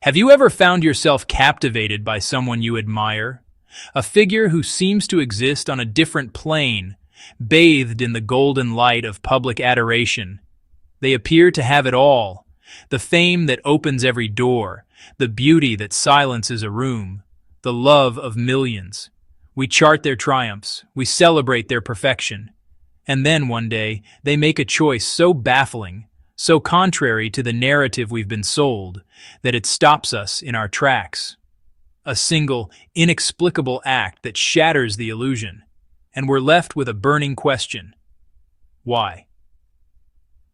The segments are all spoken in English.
Have you ever found yourself captivated by someone you admire? A figure who seems to exist on a different plane, bathed in the golden light of public adoration. They appear to have it all: the fame that opens every door, the beauty that silences a room, the love of millions. We chart their triumphs, we celebrate their perfection. And then one day, they make a choice so baffling, so contrary to the narrative we've been sold, that it stops us in our tracks. A single, inexplicable act that shatters the illusion, and we're left with a burning question. Why?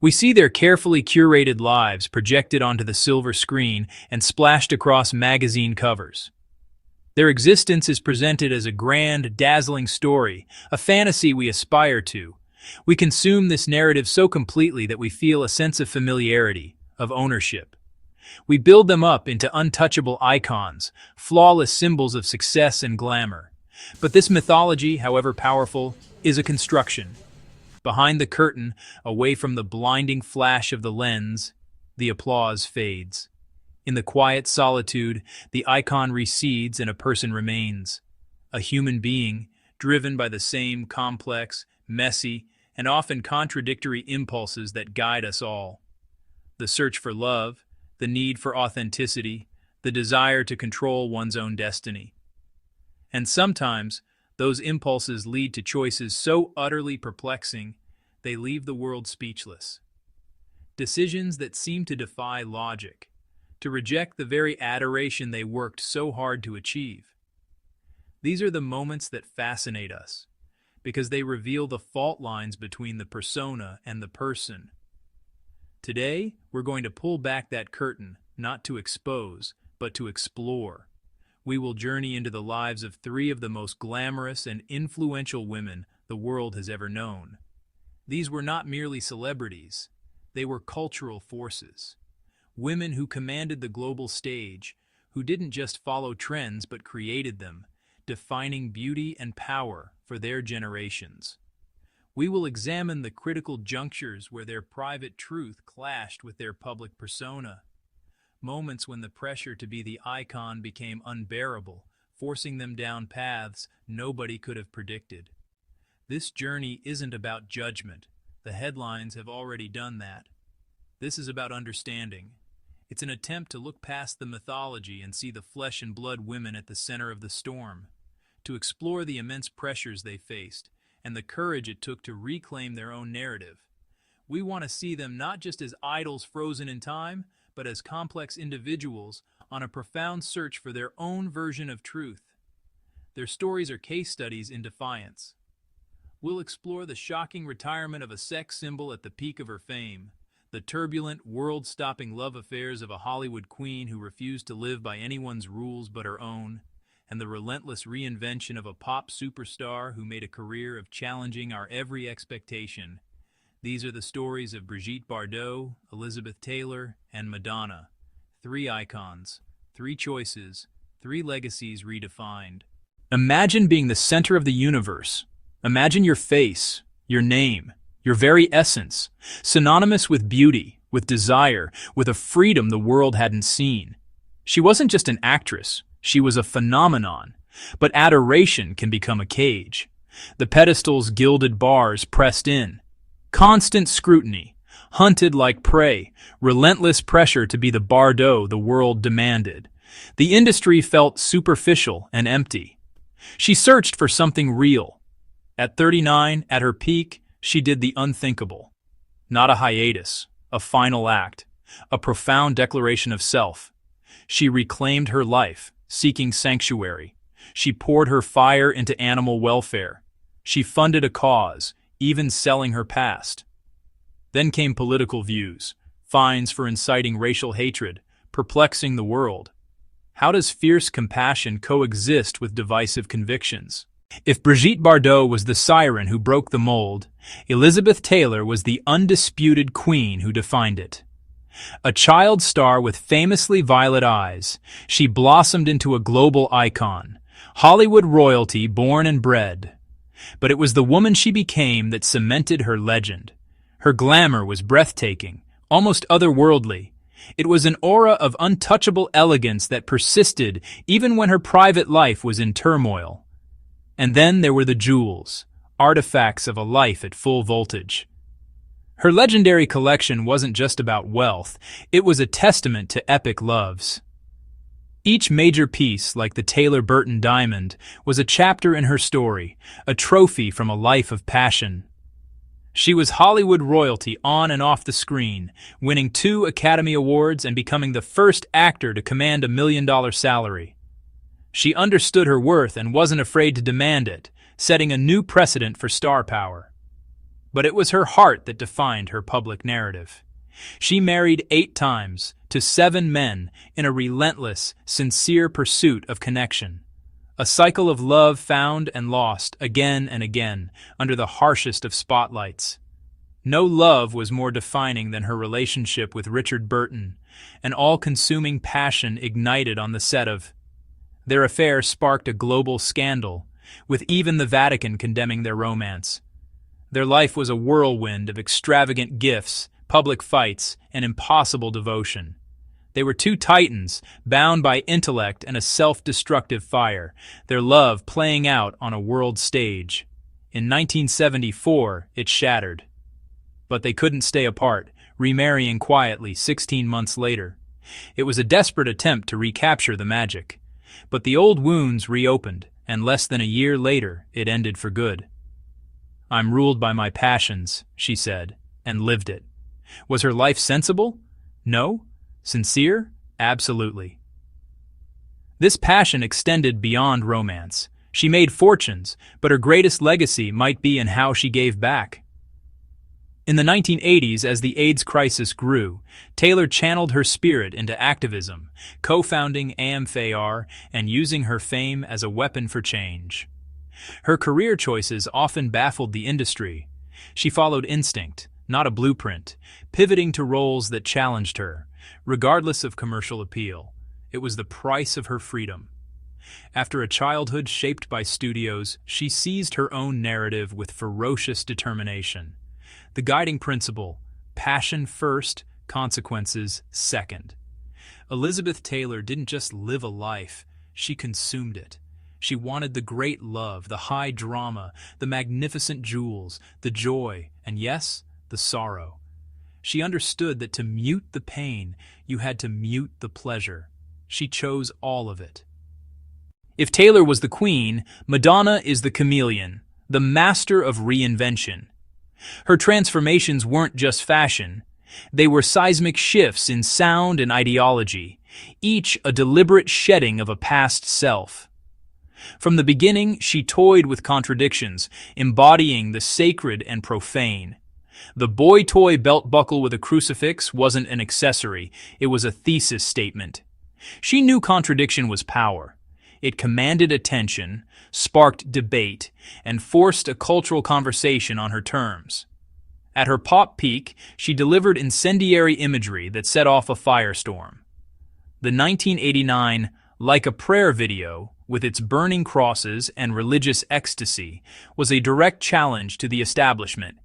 We see their carefully curated lives projected onto the silver screen and splashed across magazine covers. Their existence is presented as a grand, dazzling story, a fantasy we aspire to. We consume this narrative so completely that we feel a sense of familiarity, of ownership. We build them up into untouchable icons, flawless symbols of success and glamour. But this mythology, however powerful, is a construction. Behind the curtain, away from the blinding flash of the lens, the applause fades. In the quiet solitude, the icon recedes and a person remains. A human being, driven by the same complex, messy, and often contradictory impulses that guide us all. The search for love, the need for authenticity, the desire to control one's own destiny. And sometimes, those impulses lead to choices so utterly perplexing, they leave the world speechless. Decisions that seem to defy logic, to reject the very adoration they worked so hard to achieve. These are the moments that fascinate us, because they reveal the fault lines between the persona and the person. Today, we're going to pull back that curtain, not to expose, but to explore. We will journey into the lives of three of the most glamorous and influential women the world has ever known. These were not merely celebrities, they were cultural forces. Women who commanded the global stage, who didn't just follow trends but created them, defining beauty and power for their generations. We will examine the critical junctures where their private truth clashed with their public persona. Moments when the pressure to be the icon became unbearable, forcing them down paths nobody could have predicted. This journey isn't about judgment. The headlines have already done that. This is about understanding. It's an attempt to look past the mythology and see the flesh and blood women at the center of the storm, to explore the immense pressures they faced and the courage it took to reclaim their own narrative. We want to see them not just as idols frozen in time, but as complex individuals on a profound search for their own version of truth. Their stories are case studies in defiance. We'll explore the shocking retirement of a sex symbol at the peak of her fame, the turbulent, world-stopping love affairs of a Hollywood queen who refused to live by anyone's rules but her own, and the relentless reinvention of a pop superstar who made a career of challenging our every expectation. These are the stories of Brigitte Bardot, Elizabeth Taylor, and Madonna. Three icons, three choices, three legacies redefined. Imagine being the center of the universe. Imagine your face, your name, your very essence, synonymous with beauty, with desire, with a freedom the world hadn't seen. She wasn't just an actress, she was a phenomenon. But adoration can become a cage. The pedestal's gilded bars pressed in. Constant scrutiny, hunted like prey, relentless pressure to be the Bardot the world demanded. The industry felt superficial and empty. She searched for something real. At 39, at her peak, she did the unthinkable. Not a hiatus, a final act, a profound declaration of self. She reclaimed her life, seeking sanctuary. She poured her fire into animal welfare. She funded a cause, even selling her past. Then came political views, fines for inciting racial hatred, perplexing the world. How does fierce compassion coexist with divisive convictions? If Brigitte Bardot was the siren who broke the mold, Elizabeth Taylor was the undisputed queen who defined it. A child star with famously violet eyes, she blossomed into a global icon, Hollywood royalty born and bred. But it was the woman she became that cemented her legend. Her glamour was breathtaking, almost otherworldly. It was an aura of untouchable elegance that persisted even when her private life was in turmoil. And then there were the jewels, artifacts of a life at full voltage. Her legendary collection wasn't just about wealth, it was a testament to epic loves. Each major piece, like the Taylor Burton diamond, was a chapter in her story, a trophy from a life of passion. She was Hollywood royalty on and off the screen, winning 2 Academy Awards and becoming the first actor to command a $1 million salary. She understood her worth and wasn't afraid to demand it, setting a new precedent for star power. But it was her heart that defined her public narrative. She married 8 times to 7 men in a relentless, sincere pursuit of connection. A cycle of love found and lost again and again under the harshest of spotlights. No love was more defining than her relationship with Richard Burton, an all-consuming passion ignited on the set of. Their affair sparked a global scandal, with even the Vatican condemning their romance. Their life was a whirlwind of extravagant gifts, public fights, and impossible devotion. They were 2 titans, bound by intellect and a self-destructive fire, their love playing out on a world stage. In 1974, it shattered. But they couldn't stay apart, remarrying quietly 16 months later. It was a desperate attempt to recapture the magic. But the old wounds reopened, and less than a year later, it ended for good. "I'm ruled by my passions," she said, and lived it. Was her life sensible? No. Sincere? Absolutely. This passion extended beyond romance. She made fortunes, but her greatest legacy might be in how she gave back. In the 1980s, as the AIDS crisis grew, Taylor channeled her spirit into activism, co-founding AMFAR and using her fame as a weapon for change. Her career choices often baffled the industry. She followed instinct, not a blueprint, pivoting to roles that challenged her, regardless of commercial appeal. It was the price of her freedom. After a childhood shaped by studios, she seized her own narrative with ferocious determination. The guiding principle, passion first, consequences second. Elizabeth Taylor didn't just live a life, she consumed it. She wanted the great love, the high drama, the magnificent jewels, the joy, and yes, the sorrow. She understood that to mute the pain, you had to mute the pleasure. She chose all of it. If Taylor was the queen, Madonna is the chameleon, the master of reinvention. Her transformations weren't just fashion. They were seismic shifts in sound and ideology, each a deliberate shedding of a past self. From the beginning, she toyed with contradictions, embodying the sacred and profane. The boy toy belt buckle with a crucifix wasn't an accessory, it was a thesis statement. She knew contradiction was power. It commanded attention, sparked debate, and forced a cultural conversation on her terms. At her pop peak, she delivered incendiary imagery that set off a firestorm. The 1989 Like a Prayer video, with its burning crosses and religious ecstasy, was a direct challenge to the establishment.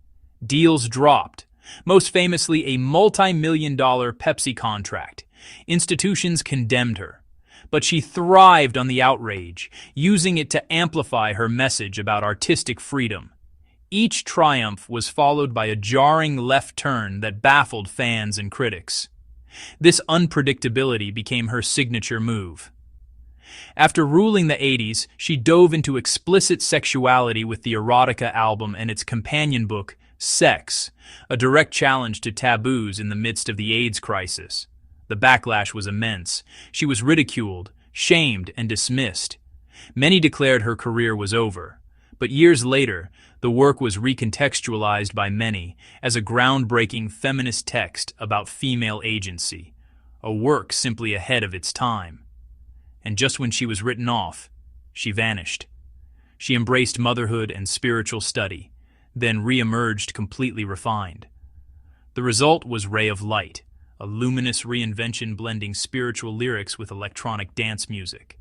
Deals dropped, most famously a multi-million-dollar Pepsi contract. Institutions condemned her. But she thrived on the outrage, using it to amplify her message about artistic freedom. Each triumph was followed by a jarring left turn that baffled fans and critics. This unpredictability became her signature move. After ruling the 80s, she dove into explicit sexuality with the Erotica album and its companion book, Sex, a direct challenge to taboos in the midst of the AIDS crisis. The backlash was immense. She was ridiculed, shamed, and dismissed. Many declared her career was over. But years later, the work was recontextualized by many as a groundbreaking feminist text about female agency, a work simply ahead of its time. And just when she was written off, she vanished. She embraced motherhood and spiritual study, then re-emerged completely refined. The result was Ray of Light, a luminous reinvention blending spiritual lyrics with electronic dance music.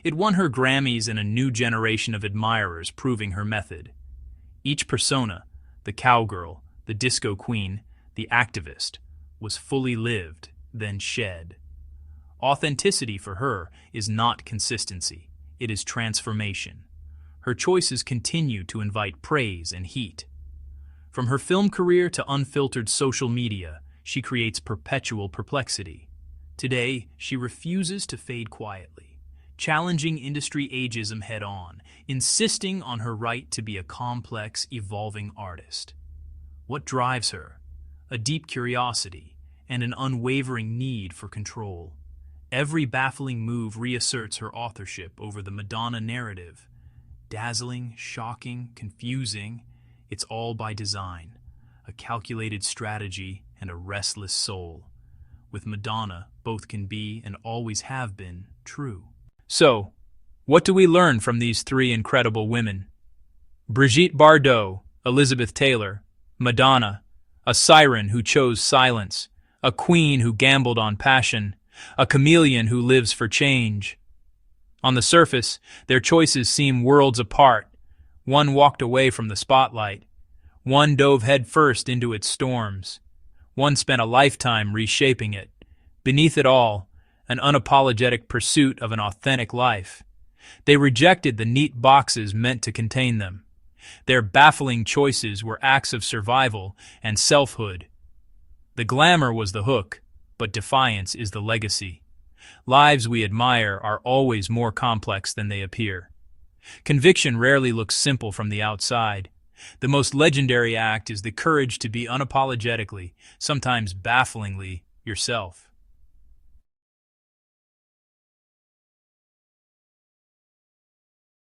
It won her Grammys and a new generation of admirers, proving her method. Each persona, the cowgirl, the disco queen, the activist, was fully lived, then shed. Authenticity for her is not consistency, it is transformation. Her choices continue to invite praise and heat. From her film career to unfiltered social media, she creates perpetual perplexity. Today, she refuses to fade quietly, challenging industry ageism head-on, insisting on her right to be a complex, evolving artist. What drives her? A deep curiosity and an unwavering need for control. Every baffling move reasserts her authorship over the Madonna narrative. Dazzling, shocking, confusing, it's all by design, a calculated strategy and a restless soul. With Madonna, both can be and always have been true. So, what do we learn from these three incredible women? Brigitte Bardot, Elizabeth Taylor, Madonna, a siren who chose silence, a queen who gambled on passion, a chameleon who lives for change. On the surface, their choices seem worlds apart. One walked away from the spotlight. One dove headfirst into its storms. One spent a lifetime reshaping it. Beneath it all, an unapologetic pursuit of an authentic life. They rejected the neat boxes meant to contain them. Their baffling choices were acts of survival and selfhood. The glamour was the hook, but defiance is the legacy. Lives we admire are always more complex than they appear. Conviction rarely looks simple from the outside. The most legendary act is the courage to be unapologetically, sometimes bafflingly, yourself.